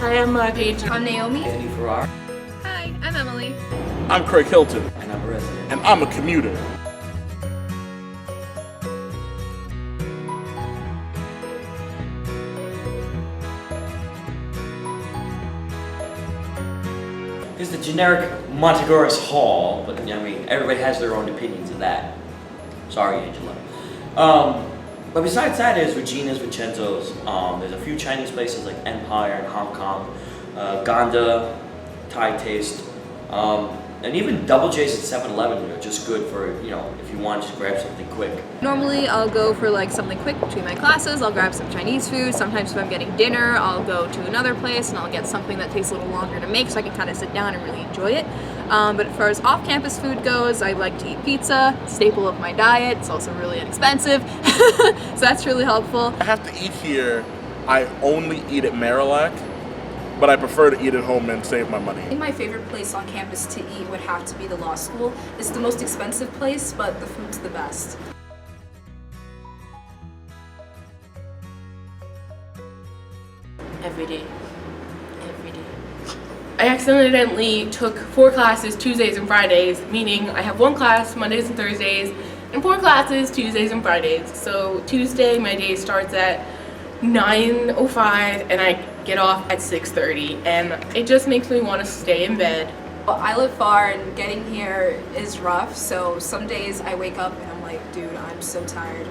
Hi, I'm Paige. I'm Naomi. Andy Farrar. Hi, I'm Emily. I'm Craig Hilton. And I'm a resident. And I'm a commuter. It's the generic Montegoras Hall, but I mean, everybody has their own opinions of that. Sorry, Angela. But besides that, there's Regina's, Vincenzo's. There's a few Chinese places like Empire in Hong Kong, Ganda, Thai Taste, and even Double J's at 7-Eleven are just good for, you know, if you want to grab something quick. Normally I'll go for like something quick between my classes. I'll grab some Chinese food. Sometimes if I'm getting dinner, I'll go to another place and I'll get something that takes a little longer to make so I can kind of sit down and really enjoy it. But as far as off-campus food goes, I like to eat pizza, staple of my diet. It's also really inexpensive, so that's really helpful. I have to eat here. I only eat at Marillac, but I prefer to eat at home and save my money. I think my favorite place on campus to eat would have to be the law school. It's the most expensive place, but the food's the best. Every day. I accidentally took 4 classes Tuesdays and Fridays, meaning I have 1 class Mondays and Thursdays, and 4 classes Tuesdays and Fridays. So Tuesday, my day starts at 9:05 and I get off at 6:30, and it just makes me want to stay in bed. Well, I live far and getting here is rough, so some days I wake up and I'm like, dude, I'm so tired.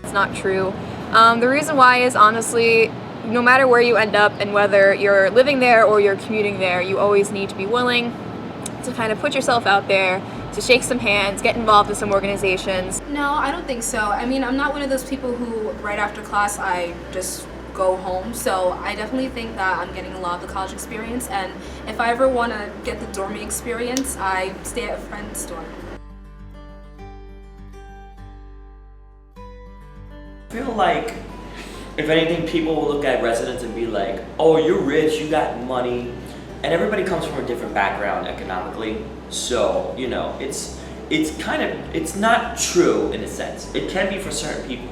It's not true. The reason why is honestly, no matter where you end up and whether you're living there or you're commuting there, you always need to be willing to kind of put yourself out there, to shake some hands, get involved in some organizations. No, I don't think so. I mean, I'm not one of those people who right after class I just go home, so I definitely think that I'm getting a lot of the college experience, and if I ever want to get the dorming experience, I stay at a friend's dorm. I feel like, if anything, people will look at residents and be like, oh, you're rich, you got money. And everybody comes from a different background economically. So, you know, it's not true in a sense. It can be for certain people.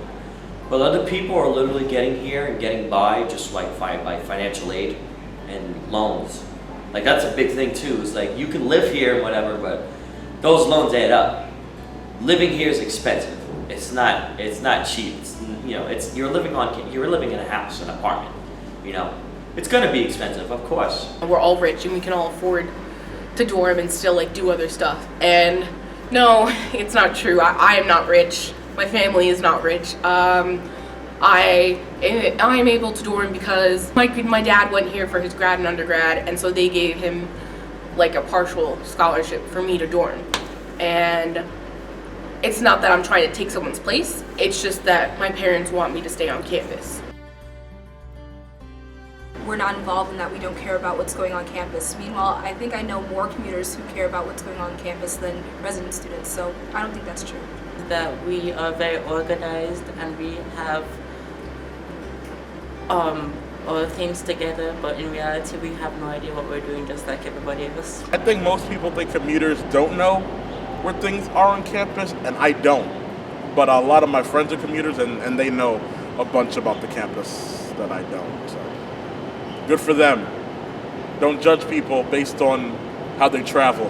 But other people are literally getting here and getting by just like by financial aid and loans. Like, that's a big thing too. It's like, you can live here and whatever, but those loans add up. Living here is expensive. It's not cheap. It's, you know, you're living in a house, an apartment, you know. It's gonna be expensive, of course. We're all rich and we can all afford to dorm and still like do other stuff. And no, it's not true. I am not rich. My family is not rich. I am able to dorm because my dad went here for his grad and undergrad, and so they gave him like a partial scholarship for me to dorm. And it's not that I'm trying to take someone's place, it's just that my parents want me to stay on campus. We're not involved in that. We don't care about what's going on campus. Meanwhile, I think I know more commuters who care about what's going on campus than resident students, so I don't think that's true. That we are very organized and we have our things together, but in reality we have no idea what we're doing, just like everybody else. I think most people think commuters don't know where things are on campus, and I don't. But a lot of my friends are commuters, and they know a bunch about the campus that I don't. So good for them. Don't judge people based on how they travel.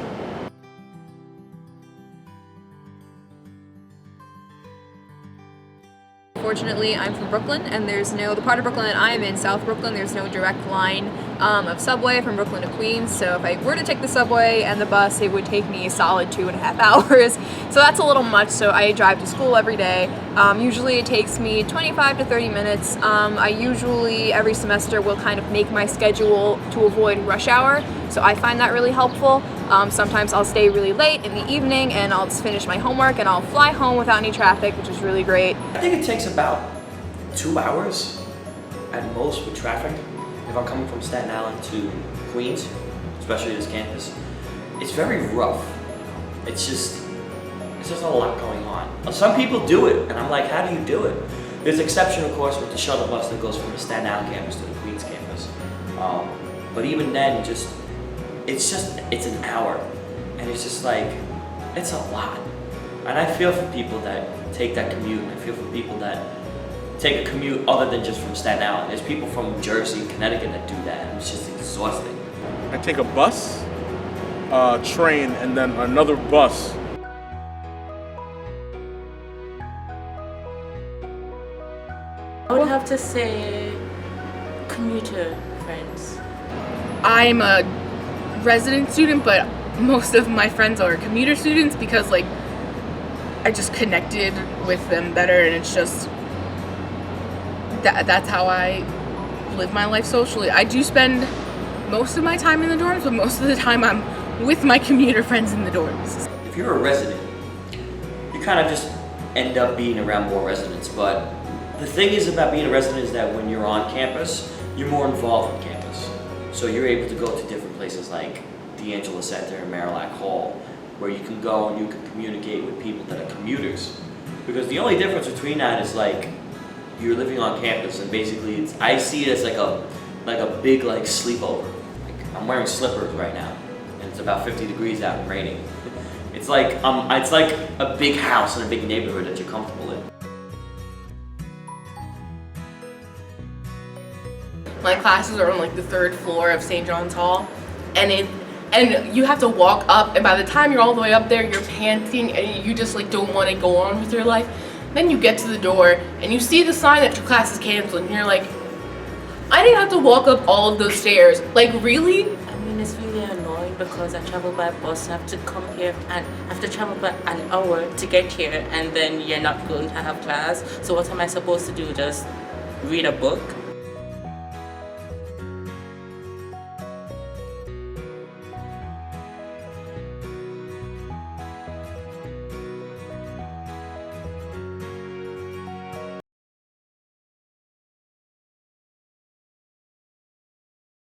Fortunately, I'm from Brooklyn, and the part of Brooklyn that I am in, South Brooklyn, there's no direct line of subway from Brooklyn to Queens. So if I were to take the subway and the bus, it would take me a solid 2.5 hours. So that's a little much, so I drive to school every day. Usually it takes me 25 to 30 minutes. I usually, every semester, will kind of make my schedule to avoid rush hour, so I find that really helpful. Sometimes I'll stay really late in the evening and I'll just finish my homework and I'll fly home without any traffic, which is really great. I think it takes about 2 hours at most with traffic. If I'm coming from Staten Island to Queens, especially this campus, it's very rough. It's just a lot going on. Some people do it, and I'm like, how do you do it? There's exception, of course, with the shuttle bus that goes from the Staten Island campus to the Queens campus. But even then, it's an hour, and it's just like, it's a lot. And I feel for people that take that commute. I feel for people that take a commute other than just from Staten Island. There's people from Jersey and Connecticut that do that, and it's just exhausting. I take a bus, train, and then another bus. I would have to say commuter friends. I'm a resident student, but most of my friends are commuter students because like I just connected with them better, and it's just that's how I live my life socially. I do spend most of my time in the dorms, but most of the time I'm with my commuter friends in the dorms. If you're a resident, you kind of just end up being around more residents. But the thing is about being a resident is that when you're on campus, you're more involved on campus. So you're able to go to different places like the Angela Center and Marillac Hall, where you can go and you can communicate with people that are commuters. Because the only difference between that is like you're living on campus, and basically it's, I see it as like a big like sleepover. Like I'm wearing slippers right now, and it's about 50 degrees out and raining. It's like a big house in a big neighborhood that you're comfortable in. My classes are on like the 3rd floor of St. John's Hall, and you have to walk up, and by the time you're all the way up there, you're panting and you just like don't want to go on with your life. Then you get to the door and you see the sign that your class is canceled, and you're like, I didn't have to walk up all of those stairs. Like, really? I mean, it's really annoying because I travel by bus, I have to come here and have to travel by an hour to get here, and then you're not going to have class. So what am I supposed to do? Just read a book?